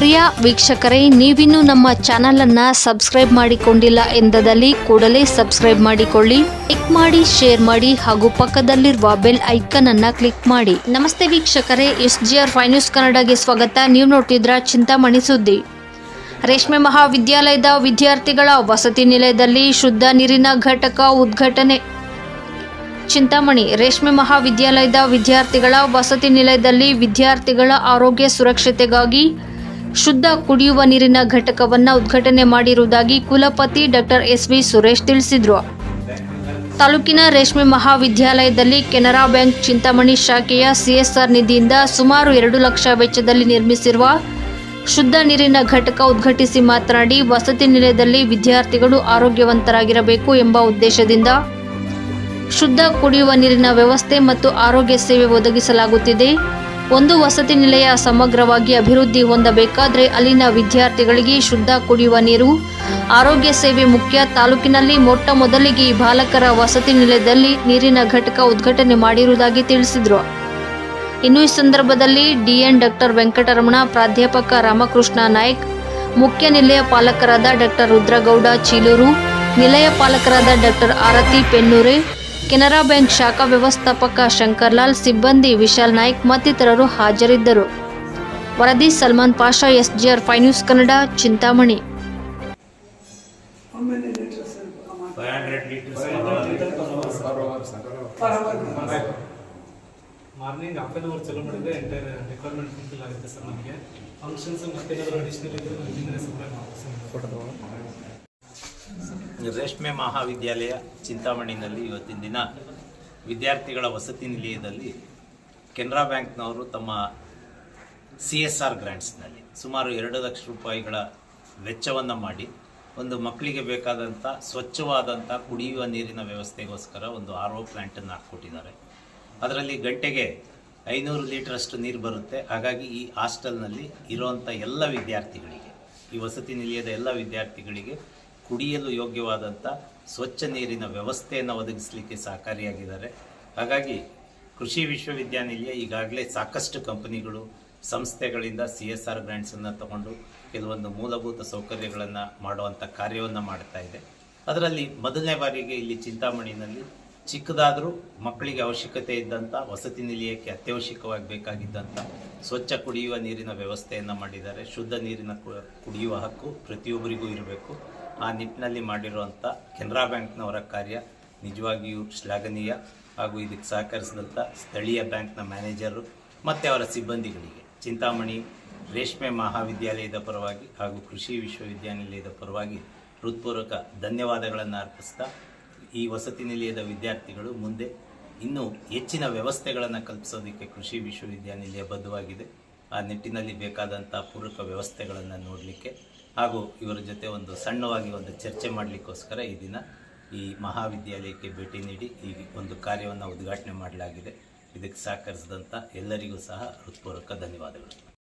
ಪ್ರಿಯ ವೀಕ್ಷಕರೇ, ನೀವಿನ್ನೂ ನಮ್ಮ ಚಾನಲ್ ಅನ್ನು ಸಬ್ಸ್ಕ್ರೈಬ್ ಮಾಡಿಕೊಂಡಿಲ್ಲ ಎಂದಲ್ಲಿ ಕೂಡಲೇ ಸಬ್ಸ್ಕ್ರೈಬ್ ಮಾಡಿಕೊಳ್ಳಿ, ಲೈಕ್ ಮಾಡಿ, ಶೇರ್ ಮಾಡಿ ಹಾಗೂ ಪಕ್ಕದಲ್ಲಿರುವ ಬೆಲ್ ಐಕಾನ್ ಅನ್ನು ಕ್ಲಿಕ್ ಮಾಡಿ. ನಮಸ್ತೆ ವೀಕ್ಷಕರೇ, SGR 5 ನ್ಯೂಸ್ ಕನ್ನಡಗೆ ಸ್ವಾಗತ. ನೀವು ನೋಡ್ತಿದ್ರ ಚಿಂತಾಮಣಿ ಸುದ್ದಿ. ರೇಷ್ಮೆ ಮಹಾವಿದ್ಯಾಲಯದ ವಿದ್ಯಾರ್ಥಿಗಳ ವಸತಿ ನಿಲಯದಲ್ಲಿ ಶುದ್ಧ ನೀರಿನ ಘಟಕ ಉದ್ಘಾಟನೆ. ಚಿಂತಾಮಣಿ ರೇಷ್ಮೆ ಮಹಾವಿದ್ಯಾಲಯದ ವಿದ್ಯಾರ್ಥಿಗಳ ವಸತಿ ನಿಲಯದಲ್ಲಿ ವಿದ್ಯಾರ್ಥಿಗಳ ಆರೋಗ್ಯ ಸುರಕ್ಷತೆಗಾಗಿ ಶುದ್ಧ ಕುಡಿಯುವ ನೀರಿನ ಘಟಕವನ್ನು ಉದ್ಘಾಟನೆ ಮಾಡಿರುವುದಾಗಿ ಕುಲಪತಿ ಡಾಕ್ಟರ್ SV ಸುರೇಶ್ ತಿಳಿಸಿದರು. ತಾಲೂಕಿನ ರೇಷ್ಮೆ ಮಹಾವಿದ್ಯಾಲಯದಲ್ಲಿ ಕೆನರಾ ಬ್ಯಾಂಕ್ ಚಿಂತಾಮಣಿ ಶಾಖೆಯ CSR ನಿಧಿಯಿಂದ ಸುಮಾರು 2 ಲಕ್ಷ ವೆಚ್ಚದಲ್ಲಿ ನಿರ್ಮಿಸಿರುವ ಶುದ್ಧ ನೀರಿನ ಘಟಕ ಉದ್ಘಾಟಿಸಿ ಮಾತನಾಡಿ, ವಸತಿ ನಿಲಯದಲ್ಲಿ ವಿದ್ಯಾರ್ಥಿಗಳು ಆರೋಗ್ಯವಂತರಾಗಿರಬೇಕು ಎಂಬ ಉದ್ದೇಶದಿಂದ ಶುದ್ಧ ಕುಡಿಯುವ ನೀರಿನ ವ್ಯವಸ್ಥೆ ಮತ್ತು ಆರೋಗ್ಯ ಸೇವೆ ಒದಗಿಸಲಾಗುತ್ತಿದೆ. ಒಂದು ವಸತಿ ನಿಲಯ ಸಮಗ್ರವಾಗಿ ಅಭಿವೃದ್ಧಿ ಹೊಂದಬೇಕಾದರೆ ಅಲ್ಲಿನ ವಿದ್ಯಾರ್ಥಿಗಳಿಗೆ ಶುದ್ಧ ಕುಡಿಯುವ ನೀರು, ಆರೋಗ್ಯ ಸೇವೆ ಮುಖ್ಯ. ತಾಲೂಕಿನಲ್ಲಿ ಮೊಟ್ಟ ಮೊದಲಿಗೆ ಈ ಬಾಲಕರ ವಸತಿ ನಿಲಯದಲ್ಲಿ ನೀರಿನ ಘಟಕ ಉದ್ಘಾಟನೆ ಮಾಡಿರುವುದಾಗಿ ತಿಳಿಸಿದರು. ಇನ್ನು ಈ ಸಂದರ್ಭದಲ್ಲಿ DN ಡಾಕ್ಟರ್ ವೆಂಕಟರಮಣ, ಪ್ರಾಧ್ಯಾಪಕ ರಾಮಕೃಷ್ಣ ನಾಯ್ಕ್, ಮುಖ್ಯ ನಿಲಯ ಪಾಲಕರಾದ ಡಾಕ್ಟರ್ ರುದ್ರಗೌಡ ಚೀಲೂರು, ನಿಲಯ ಪಾಲಕರಾದ ಡಾಕ್ಟರ್ ಆರತಿ ಪೆನ್ನೂರೆ, ಕೆನರಾ ಬ್ಯಾಂಕ್ ಶಾಖಾ ವ್ಯವಸ್ಥಾಪಕ ಶಂಕರ್ಲಾಲ್, ಸಿಬ್ಬಂದಿ ವಿಶಾಲ್ ನಾಯ್ಕ್ ಮತ್ತಿತರರು ಹಾಜರಿದ್ದರು. ವರದಿ Salman Pasha, SGR 5 news Kannada, Chintamani. Morning half an hour ಚಲೋ ಮಾಡಿದ್ರೆ ಎಂಟೈರ್ ರಿಕ್ವೈರ್ಮೆಂಟ್ ಫುಲ್ಫಿಲ್ ಆಗುತ್ತೆ ಸರ್. ನಮಗೆ ಫಂಕ್ಷನ್ಸ್ ಮತ್ತೇನಾದರೂ ಅಡಿಷನಲ್ ಇದ್ದರೆ ನಿಮ್ಮನ್ನೇ ಸಪ್ಲೈ ಮಾಡ್ತೀವಿ. ರೇಷ್ಮೆ ಮಹಾವಿದ್ಯಾಲಯ ಚಿಂತಾಮಣಿನಲ್ಲಿ ಇವತ್ತಿನ ದಿನ ವಿದ್ಯಾರ್ಥಿಗಳ ವಸತಿ ನಿಲಯದಲ್ಲಿ ಕೆನರಾ ಬ್ಯಾಂಕ್ನವರು ತಮ್ಮ CSR ಗ್ರ್ಯಾಂಟ್ಸ್ನಲ್ಲಿ ಸುಮಾರು 2 ಲಕ್ಷ ರೂಪಾಯಿಗಳ ವೆಚ್ಚವನ್ನು ಮಾಡಿ ಒಂದು ಮಕ್ಕಳಿಗೆ ಬೇಕಾದಂಥ ಸ್ವಚ್ಛವಾದಂಥ ಕುಡಿಯುವ ನೀರಿನ ವ್ಯವಸ್ಥೆಗೋಸ್ಕರ ಒಂದು RO ಪ್ಲ್ಯಾಂಟನ್ನು ಹಾಕ್ಕೊಟ್ಟಿದ್ದಾರೆ. ಅದರಲ್ಲಿ ಗಂಟೆಗೆ 500 ಲೀಟರಷ್ಟು ನೀರು ಬರುತ್ತೆ. ಹಾಗಾಗಿ ಈ ಹಾಸ್ಟೆಲ್ನಲ್ಲಿ ಇರುವಂಥ ಎಲ್ಲ ವಿದ್ಯಾರ್ಥಿಗಳಿಗೆ, ಈ ವಸತಿ ನಿಲಯದ ಎಲ್ಲ ವಿದ್ಯಾರ್ಥಿಗಳಿಗೆ ಕುಡಿಯಲು ಯೋಗ್ಯವಾದಂಥ ಸ್ವಚ್ಛ ನೀರಿನ ವ್ಯವಸ್ಥೆಯನ್ನು ಒದಗಿಸಲಿಕ್ಕೆ ಸಹಕಾರಿಯಾಗಿದ್ದಾರೆ. ಹಾಗಾಗಿ ಕೃಷಿ ವಿಶ್ವವಿದ್ಯಾನಿಲಯ ಈಗಾಗಲೇ ಸಾಕಷ್ಟು ಕಂಪನಿಗಳು, ಸಂಸ್ಥೆಗಳಿಂದ CSR ಗ್ರ್ಯಾಂಟ್ಸನ್ನು ತಗೊಂಡು ಕೆಲವೊಂದು ಮೂಲಭೂತ ಸೌಕರ್ಯಗಳನ್ನು ಮಾಡುವಂಥ ಕಾರ್ಯವನ್ನು ಮಾಡ್ತಾ ಇದೆ. ಅದರಲ್ಲಿ ಮೊದಲನೇ ಬಾರಿಗೆ ಇಲ್ಲಿ ಚಿಂತಾಮಣಿನಲ್ಲಿ ಚಿಕ್ಕದಾದರೂ ಮಕ್ಕಳಿಗೆ ಅವಶ್ಯಕತೆ ಇದ್ದಂಥ ವಸತಿ ನಿಲಯಕ್ಕೆ ಅತ್ಯವಶ್ಯಕವಾಗಿ ಬೇಕಾಗಿದ್ದಂಥ ಸ್ವಚ್ಛ ಕುಡಿಯುವ ನೀರಿನ ವ್ಯವಸ್ಥೆಯನ್ನು ಮಾಡಿದ್ದಾರೆ. ಶುದ್ಧ ನೀರಿನ ಕುಡಿಯುವ ಹಕ್ಕು ಪ್ರತಿಯೊಬ್ಬರಿಗೂ ಇರಬೇಕು. ಆ ನಿಟ್ಟಿನಲ್ಲಿ ಮಾಡಿರುವಂಥ ಕೆನರಾ ಬ್ಯಾಂಕ್ನವರ ಕಾರ್ಯ ನಿಜವಾಗಿಯೂ ಶ್ಲಾಘನೀಯ. ಹಾಗೂ ಇದಕ್ಕೆ ಸಹಕರಿಸಿದಂಥ ಸ್ಥಳೀಯ ಬ್ಯಾಂಕ್ನ ಮ್ಯಾನೇಜರು ಮತ್ತು ಅವರ ಸಿಬ್ಬಂದಿಗಳಿಗೆ ಚಿಂತಾಮಣಿ ರೇಷ್ಮೆ ಮಹಾವಿದ್ಯಾಲಯದ ಪರವಾಗಿ ಹಾಗೂ ಕೃಷಿ ವಿಶ್ವವಿದ್ಯಾನಿಲಯದ ಪರವಾಗಿ ಹೃತ್ಪೂರ್ವಕ ಧನ್ಯವಾದಗಳನ್ನು ಅರ್ಪಿಸ್ತಾ, ಈ ವಸತಿ ನಿಲಯದ ವಿದ್ಯಾರ್ಥಿಗಳು ಮುಂದೆ ಇನ್ನೂ ಹೆಚ್ಚಿನ ವ್ಯವಸ್ಥೆಗಳನ್ನು ಕಲ್ಪಿಸೋದಕ್ಕೆ ಕೃಷಿ ವಿಶ್ವವಿದ್ಯಾನಿಲಯ ಬದ್ಧವಾಗಿದೆ. ಆ ನಿಟ್ಟಿನಲ್ಲಿ ಬೇಕಾದಂಥ ಪೂರಕ ವ್ಯವಸ್ಥೆಗಳನ್ನು ನೋಡಲಿಕ್ಕೆ ಹಾಗೂ ಇವರ ಜೊತೆ ಒಂದು ಸಣ್ಣವಾಗಿ ಒಂದು ಚರ್ಚೆ ಮಾಡಲಿಕ್ಕೋಸ್ಕರ ಈ ದಿನ ಈ ಮಹಾವಿದ್ಯಾಲಯಕ್ಕೆ ಭೇಟಿ ನೀಡಿ ಈ ಒಂದು ಕಾರ್ಯವನ್ನು ಉದ್ಘಾಟನೆ ಮಾಡಲಾಗಿದೆ. ಇದಕ್ಕೆ ಸಹಕರಿಸಿದಂಥ ಎಲ್ಲರಿಗೂ ಸಹ ಹೃತ್ಪೂರ್ವಕ ಧನ್ಯವಾದಗಳು.